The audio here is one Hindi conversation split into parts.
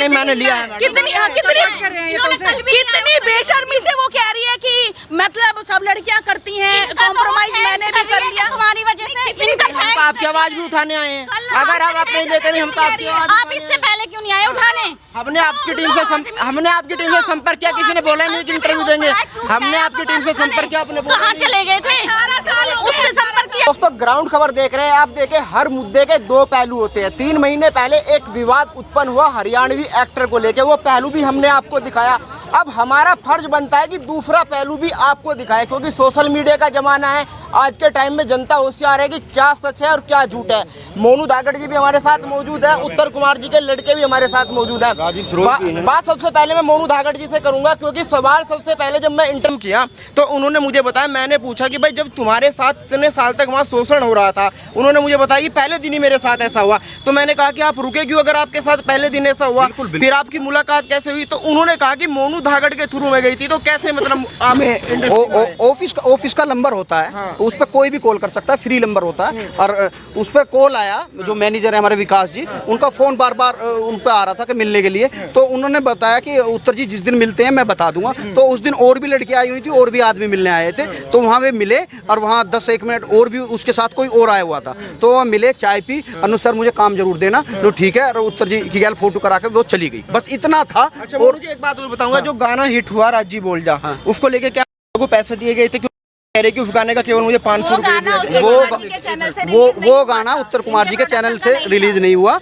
नहीं मैंने लिया है। कितनी बेशर्मी से वो कह रही है कि मतलब सब लड़कियां करती हैं, कॉम्प्रोमाइज मैंने भी कर लिया तुम्हारी वजह से। हम तो आपकी आवाज भी उठाने आए हैं, अगर हम अपने लेते नहीं हम तो आपकी आवाज। आप इससे पहले क्यों नहीं आए उठाने? हमने आपकी टीम से संपर्क किया, किसी ने बोला नहीं कि इंटरव्यू देंगे। हमने आपकी टीम से संपर्क किया, अपने कहाँ चले गए थे? उससे संपर्क किया। दोस्तों ग्राउंड खबर देख रहे हैं आप। देखे हर मुद्दे के दो पहलू होते हैं। 3 महीने पहले एक विवाद उत्पन्न हुआ हरियाणवी एक्टर को लेकर, वो पहलू भी हमने आपको दिखाया। अब हमारा फर्ज बनता है कि दूसरा पहलू भी आपको दिखाए, क्योंकि सोशल मीडिया का जमाना है। आज के टाइम में जनता होशियार है कि क्या सच है और क्या झूठ है। मोनू धागड़ जी भी हमारे साथ मौजूद है, उत्तर कुमार जी के लड़के भी हमारे साथ मौजूद है। बात सबसे पहले मैं मोनू धागड़ जी से करूंगा, क्योंकि सवाल सबसे पहले जब मैं इंटरव्यू किया तो उन्होंने मुझे बताया, मैंने पूछा कि भाई जब तुम्हारे साथ इतने साल तक वहाँ शोषण हो रहा था, उन्होंने मुझे बताया कि पहले दिन ही मेरे साथ ऐसा हुआ। तो मैंने कहा कि आप रुके क्यों अगर आपके साथ पहले दिन ऐसा हुआ? फिर आपकी मुलाकात कैसे हुई? तो उन्होंने कहा कि मोनू धागड़ के थ्रू में गई थी। तो कैसे मतलब ऑफिस का नंबर होता है, हाँ। उस पर कोई भी कॉल कर सकता है, फ्री नंबर होता है। और उस पर कॉल आया, जो मैनेजर है हमारे विकास जी, उनका फोन बार बार उन पर आ रहा था कि मिलने के लिए। तो उन्होंने बताया कि उत्तर जी जिस दिन मिलते हैं मैं बता दूंगा। तो उस दिन और भी लड़कियां आई हुई थी और भी आदमी मिलने आए थे। तो वहाँ वे मिले और वहाँ 10-1 मिनट और भी उसके साथ कोई और आया हुआ था। तो वह मिले, चाय पी, अनु सर मुझे काम जरूर देना, तो ठीक है। और उत्तर जी की गैल फोटो करा के वो चली गई, बस इतना था। अच्छा, और मुझे एक बात और बताऊंगा, हाँ। जो गाना हिट हुआ राजी बोल जा, हाँ। उसको लेके क्या को पैसे दिए गए थे? कह रहे कि उस गाने का केवल मुझे 500 रुपए। वो गाना उत्तर कुमार जी के चैनल से रिलीज नहीं हुआ,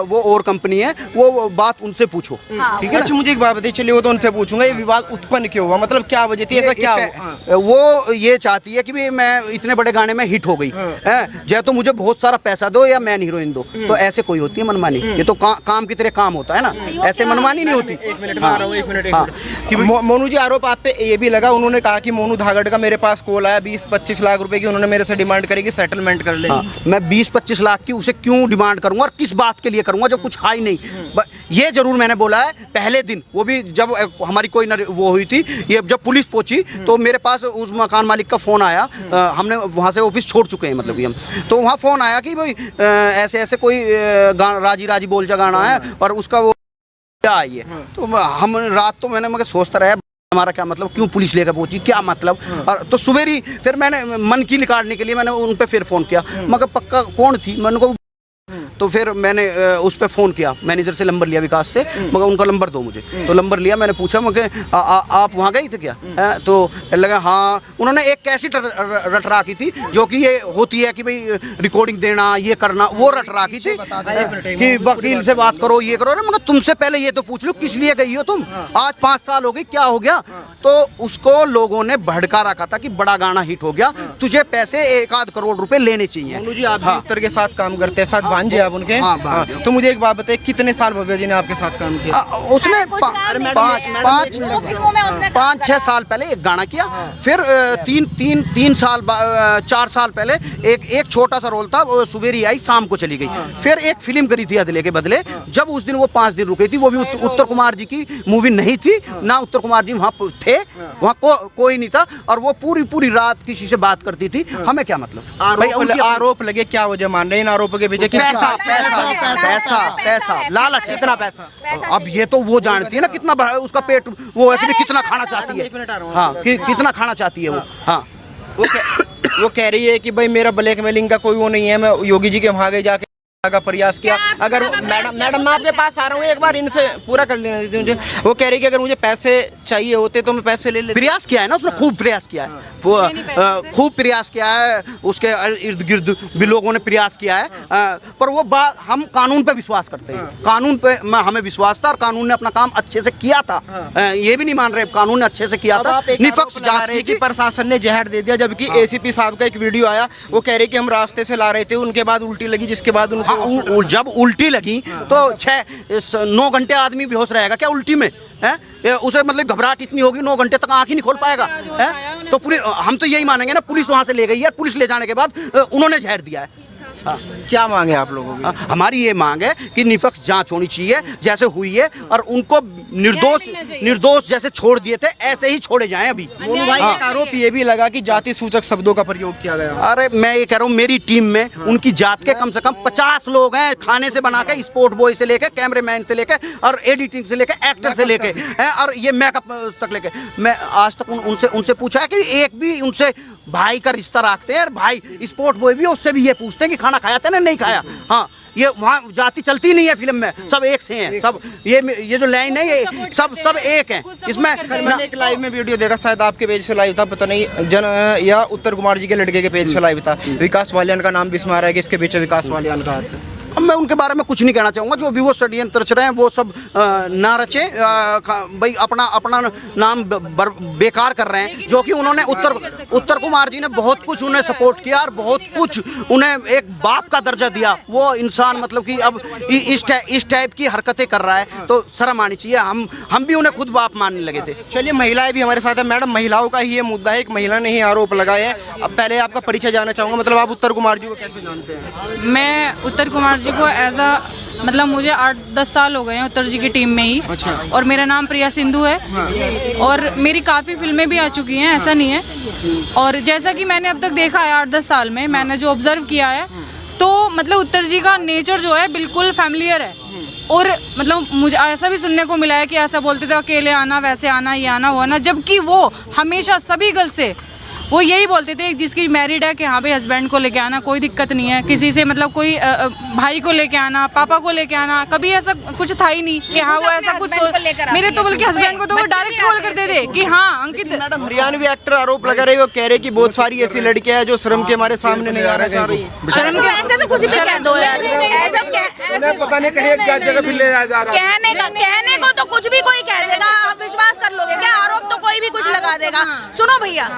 वो और कंपनी है, वो बात उनसे पूछो, ठीक है। अच्छा मुझे एक बात बताइए, चलिए वो तो उनसे पूछूंगा, ये विवाद उत्पन्न क्यों हुआ, मतलब क्या वजह थी, ऐसा क्या हुआ? वो ये चाहती है कि भाई मैं इतने बड़े गाने में हिट हो गई है, चाहे तो मुझे बहुत सारा पैसा दो या मैन हीरोइन दो। तो ऐसे कोई होती है मनमानी? ये तो काम की तरह काम होता है ना, ऐसे मनमानी नहीं होती। मोनू जी, आरोप आप पे ये भी लगा, उन्होंने कहा कि मोनू धागड़ का मेरे पास कॉल आया, 20-25 लाख रुपए की उन्होंने मेरे से डिमांड करी कि सेटलमेंट कर ले। मैं 20-25 लाख की उसे क्यों डिमांड करूंगा और किस बात के लिए करूंगा जब कुछ है ही नहीं। ये जरूर मैंने बोला है पहले दिन, वो भी जब हमारी कोई वो हुई थी, ये जब पुलिस पहुंची तो मेरे पास उस मकान मालिक का फोन आया। हमने वहां से ऑफिस छोड़ चुके हैं, मतलब कि हम, तो वहाँ फोन आया कि भाई ऐसे ऐसे कोई राजी राजी बोल जा गाना है और उसका वो क्या है। तो हम रात तो मैंने मगर सोचता रहा हमारा क्या मतलब, क्यों पुलिस लेकर पहुंची, क्या मतलब। और तो सुबह फिर मैंने मन की निकालने के लिए मैंने उन पे फिर फोन किया, मगर पक्का कौन थी मैंने को। तो फिर मैंने उस पर फ़ोन किया, मैनेजर से नंबर लिया विकास से, मगर उनका नंबर दो मुझे। तो नंबर लिया, मैंने पूछा मगर आप वहाँ गई थे क्या? तो लगा हाँ। उन्होंने एक कैसेट रटरा की थी, जो कि ये होती है कि भाई रिकॉर्डिंग देना, ये करना, वो रटरा की थी कि वकील से बात करो, ये करो। मगर तुमसे पहले ये तो पूछ लो किस लिए गई हो तुम, आज 5 साल हो गई, क्या हो गया? तो उसको लोगों ने भड़का रखा था कि बड़ा गाना हिट हो गया, तुझे पैसे 1-8 करोड़ रुपए लेने चाहिए। आप उत्तर के साथ काम करते हैं, साथ भांजे आप उनके। हाँ, तो मुझे एक बात बताइए, कितने साल भव्या जी ने आपके साथ काम किया? उसने 5-6 साल पहले एक गाना किया, फिर 4 साल पहले एक छोटा सा रोल था, वो सुबेरी आई शाम को चली गई। फिर एक फिल्म करी थी अदले के बदले, जब उस दिन वो 5 दिन रुकी थी, वो भी उत्तर कुमार जी की मूवी नहीं थी ना, उत्तर कुमार जी वहाँ थे, वहाँ कोई नहीं था। और वो पूरी रात किसी से बात करती थी, हमें क्या मतलब। आरोप लगे, क्या वजह मान रहे हैं इन आरोपों के पीछे? पैसा लालच, कितना पैसा। अब ये तो वो जानती है ना कितना उसका पेट वो है कि कितना खाना चाहती है। हाँ, कितना खाना चाहती है वो। हाँ, वो कह रही है कि भाई मेरा ब्लैकमेलिंग का कोई वो नहीं है, मैं योगी जी के वहाँ गए जाके का प्रयास किया। अगर मैडम मैं आपके पास आ रहा हूँ, एक बार इनसे पूरा कर लेना दीजिए मुझे। वो कह रही कि अगर मुझे पैसे चाहिए होते तो मैं पैसे ले लेता। प्रयास किया है ना उसने, खूब प्रयास किया है, खूब प्रयास किया है, उसके इर्द गिर्द भी लोगों ने प्रयास किया है। पर वो बात, हम कानून पे विश्वास करते हैं, कानून पे हमें विश्वास था और कानून ने अपना काम अच्छे से किया था। ये भी नहीं मान रहे, कानून ने अच्छे से किया था, निष्पक्ष जांच की। प्रशासन ने जहर दे दिया, जबकि एसीपी साहब का एक वीडियो आया, वो कह रहे कि हम रास्ते से ला रहे थे, उनके बाद उल्टी लगी, जिसके बाद उनको जब उल्टी लगी तो 6-9 घंटे आदमी बेहोश रहेगा क्या उल्टी में? है उसे मतलब घबराहट इतनी होगी, 9 घंटे तक आंख ही नहीं खोल पाएगा। है तो पूरी हम तो यही मानेंगे ना, पुलिस वहां से ले गई है, पुलिस ले जाने के बाद उन्होंने जहर दिया है। हाँ। क्या मांग है आप लोगों की? हमारी ये मांग है कि निष्पक्ष जांच होनी चाहिए जैसे हुई है, और उनको निर्दोष जैसे छोड़ दिए थे ऐसे ही छोड़े जाएं अभी। मोनू भाई, एक आरोप ये भी लगा कि जाति सूचक शब्दों का प्रयोग किया गया। अरे मैं ये कह रहा हूँ, मेरी टीम में उनकी जात के कम से कम 50 लोग हैं, खाने से बना के, स्पोर्ट बॉय से लेके, कैमरामैन से लेके, और एडिटिंग से लेके, एक्टर से लेके, और ये मेकअप तक लेके। मैं आज तक उनसे पूछा है कि एक भी उनसे भाई का रिश्ता रखते हैं, और भाई स्पोर्ट बॉय भी उससे भी ये पूछते हैं कि खाना खाया था ना, नहीं खाया। हाँ, ये वहाँ जाति चलती नहीं है फिल्म में, सब एक से हैं, सब ये जो लाइन है ये सब एक है इसमें। मैंने एक लाइव में वीडियो देखा, शायद आपके पेज से लाइव था, पता नहीं या उत्तर कुमार जी के लड़के के पेज से लाइव था। विकास वालियान का नाम भी इसमें आ रहा है कि इसके पीछे विकास वालियान का हाथ है। अब मैं उनके बारे में कुछ नहीं कहना चाहूँगा, जो भी वो षड्यंत्र रच रहे हैं वो सब ना रचे, भाई अपना नाम बेकार कर रहे हैं। जो कि उन्होंने उत्तर कुमार जी ने बहुत कुछ उन्हें सपोर्ट किया और बहुत कुछ उन्हें एक बाप का दर्जा दिया। वो इंसान मतलब कि अब इस टाइप की हरकतें कर रहा है तो शर्म आनी चाहिए। हम भी उन्हें खुद बाप मानने लगे थे। चलिए, महिलाएं भी हमारे साथ है। मैडम, महिलाओं का ही ये मुद्दा है, एक महिला ने ही आरोप लगाए हैं। अब पहले आपका परिचय जानना चाहूँगा, मतलब आप उत्तर कुमार जी को कैसे जानते हैं? मैं उत्तर कुमार जी को मतलब मुझे 8-10 साल हो गए हैं उत्तर जी की टीम में ही। अच्छा। और मेरा नाम प्रिया सिंधु है। और मेरी काफ़ी फिल्में भी आ चुकी हैं, ऐसा नहीं है। और जैसा कि मैंने अब तक देखा है 8-10 साल में, मैंने जो ऑब्जर्व किया है, तो मतलब उत्तर जी का नेचर जो है बिल्कुल फैमिलियर है। और मतलब मुझे ऐसा भी सुनने को मिला है कि ऐसा बोलते थे अकेले आना, वैसे आना, ये आना, वो आना, जबकि वो हमेशा सभी गर्ल से वो यही बोलते थे, जिसकी मैरिड है कि हाँ भाई हस्बैंड को लेके आना, कोई दिक्कत नहीं है। किसी से मतलब कोई भाई को लेके आना, पापा को लेके आना, कभी ऐसा कुछ था ही नहीं कि हाँ वो ऐसा कुछ मेरे तो बल्कि हस्बैंड को तो वो डायरेक्ट कॉल करते थे कि हाँ अंकित। मैडम, हरियाणवी एक्टर आरोप लगा रहे, वो कह रहे कि बहुत सारी ऐसी लड़कियां हैं जो शर्म के हमारे सामने नहीं आ रही। शर्म के ऐसे तो कुछ भी कह दो यार, ऐसा पता नहीं कहीं क्या जगह भी ले जा रहा है। कहने को तो कुछ भी कोई कह देगा, आप विश्वास कर लोगे क्या? आरोप तो कोई भी कुछ लगा देगा। सुनो भैया,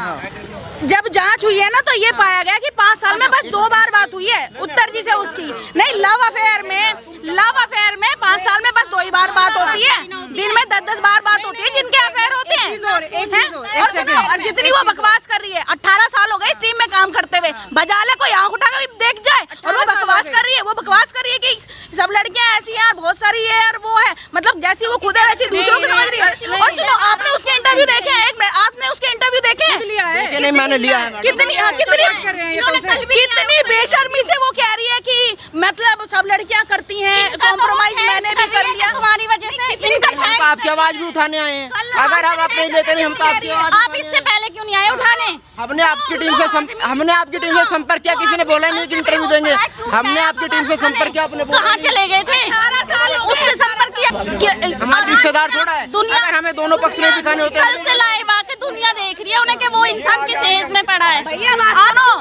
जब जांच हुई है ना, तो ये पाया गया कि 5 साल में बस 2 बार बात हुई है उत्तर जी से उसकी। नहीं, लव अफेयर में 5 साल में बस 2 ही बार बात होती है। दिन में 10-10 बार बात होती है जिनके अफेयर होते हैं। और जितनी वो बकवास कर रही है, 18 साल हो गए इस टीम में काम करते हुए, बजा ले कोई आंख उठा कर देख जाए, और वो बकवास कर रही है। वो बकवास कर रही है कि सब लड़कियां ऐसी हैं, बहुत सारी है और वो है, मतलब जैसी वो खुद है वैसी दूसरों को समझ रही है। और सुनो, आपने उसके इंटरव्यू देखे हैं? 1 मिनट, आपने उसके इंटरव्यू देखे हैं? नहीं, मैंने लिया है। कितनी बेशर्मी से वो कह रही है कि मतलब सब लड़कियां करती हैं, कॉम्प्रोमाइज मैंने भी कर लिया तुम्हारी वजह से। हम तो आपकी आवाज भी उठाने आए हैं। अगर हम अपने लेते नहीं, हम तो आपकी आवाज। आप इससे पहले क्यों नहीं आए उठाने? हमने आपकी टीम से संपर्क किया, किसी ने बोला नहीं कि इंटरव्यू देंगे। हमने आपकी टीम से संपर्क किया, अपने कहाँ चले गए थे? 18 साल उससे संपर्क किया। हमारे रिश्तेदार थोड़ा है, दुनिया अगर हमें दोनों पक्ष नहीं दिखाने होते। कल से लाइव आके दुनिया देख रही है उन्हें कि वो इंसान किस एज में पड़ा है। भैया बात सुनो,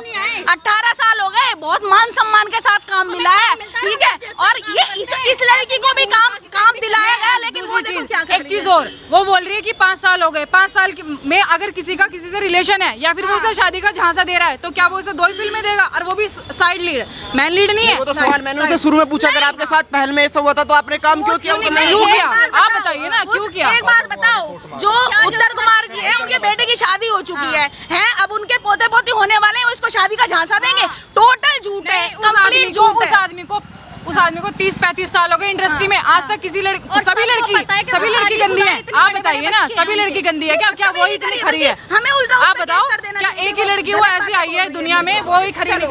18 साल हो गए, बहुत मान सम्मान के साथ काम मिला है, ठीक है। और ये इस लड़की को भी काम दिलाया गया, लेकिन वो एक चीज और वो बोल रही है कि 5 साल हो गए। 5 साल में अगर किसी का किसी से रिलेशन है या फिर वो उसे शादी का झांसा दे रहा है, तो क्या वो उसे 2 ही फिल्में देगा, और वो भी साइड लीड, मैन लीड नहीं है? वो तो सवाल मैंने उनसे शुरू में पूछा, अगर आपके साथ पहल में ऐसा हुआ था तो आपने काम क्यों किया? क्यों किया? आप बताइए ना, क्यों किया? एक बात बताओ, जो उत्तर कुमार जी है, उनके बेटे की शादी हो चुकी है, अब उनके पोते पोती होने वाले हैं, उसको शादी का झांसा देंगे? टोटल झूठ है, कंप्लीट झूठ है। उस आदमी को 30-35 साल हो गए इंडस्ट्री में, आज तक किसी सभी लड़की गंदी है। आप बताइए ना, सभी लड़की गंदी है क्या वो ही इतनी खरी है? हमें उल्टा आप बताओ, क्या एक ही लड़की वो ऐसी आई है दुनिया में वो ही खरी?